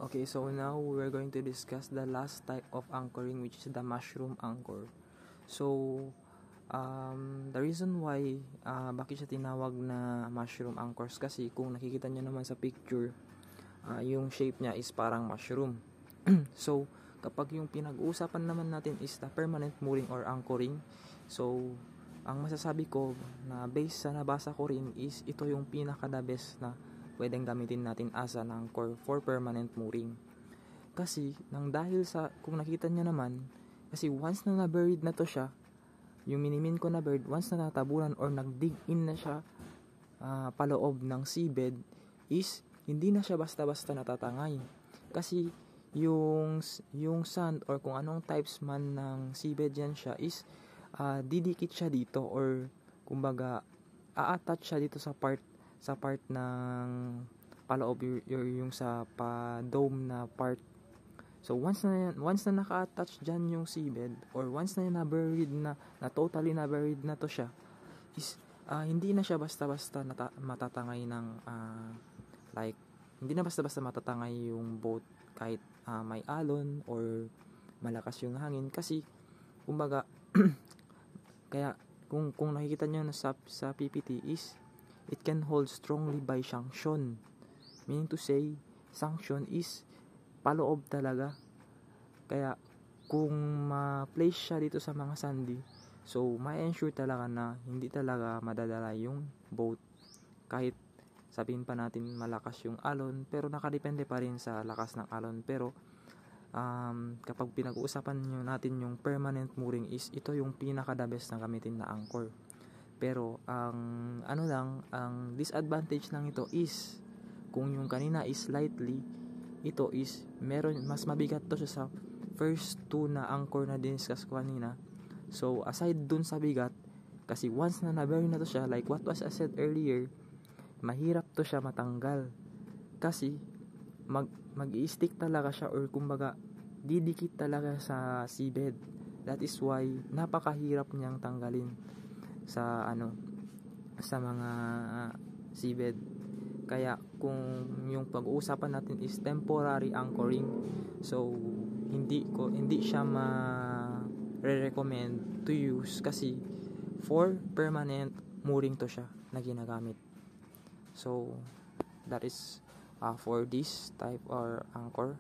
Okay, so now we're going to discuss the last type of anchoring, which is the mushroom anchor. So, the reason why bakit siya tinawag na mushroom anchors, kasi kung nakikita nyo naman sa picture, yung shape niya is parang mushroom. So, kapag yung pinag-uusapan naman natin is the permanent mooring or anchoring, so, ang masasabi ko na based sa nabasa ko rin is ito yung pinaka-the best na pwedeng gamitin natin as an anchor for permanent mooring. Kasi, dahil sa, kung nakita nyo naman, kasi once na na-buried na to siya, yung minimin ko na bird, once na natabunan or nag-dig in na siya paloob ng seabed, is hindi na siya basta-basta natatangay. Kasi, yung sand or kung anong types man ng seabed yan siya is didikit siya dito or kumbaga a-attach siya dito sa part ng paloob yung sa pa-dome na part. So once na naka-attach diyan yung seabed or once na na-buried na totally na-buried na to siya is hindi na siya basta-basta matatangay ng like hindi na basta-basta matatangay yung boat kahit may alon or malakas yung hangin kasi kumbaga kaya kung nakikita niyo sa PPT is it can hold strongly by sanction. Meaning to say, sanction is paloob talaga. Kaya, kung ma-place siya dito sa mga sandy, so, ma-ensure talaga na hindi talaga madadala yung boat. Kahit sabihin pa natin malakas yung alon, pero nakadepende pa rin sa lakas ng alon. Pero, kapag pinag-uusapan natin yung permanent mooring is ito yung pinaka-the best na gamitin na anchor. Pero ang disadvantage lang ito is kung yung kanina is lightly, ito is mas mabigat to siya sa first two na anchor na diniscuss ko kanina. So aside dun sa bigat, kasi once na na-bury na to siya, like what was I said earlier, mahirap to siya matanggal. Kasi mag-i-stick talaga siya or kumbaga didikit talaga sa seabed. That is why napakahirap niyang tanggalin sa mga seabed. Kaya kung yung pag-uusapan natin is temporary anchoring, so hindi siya ma-recommend to use kasi for permanent mooring to siya na ginagamit. So that is for this type or anchor.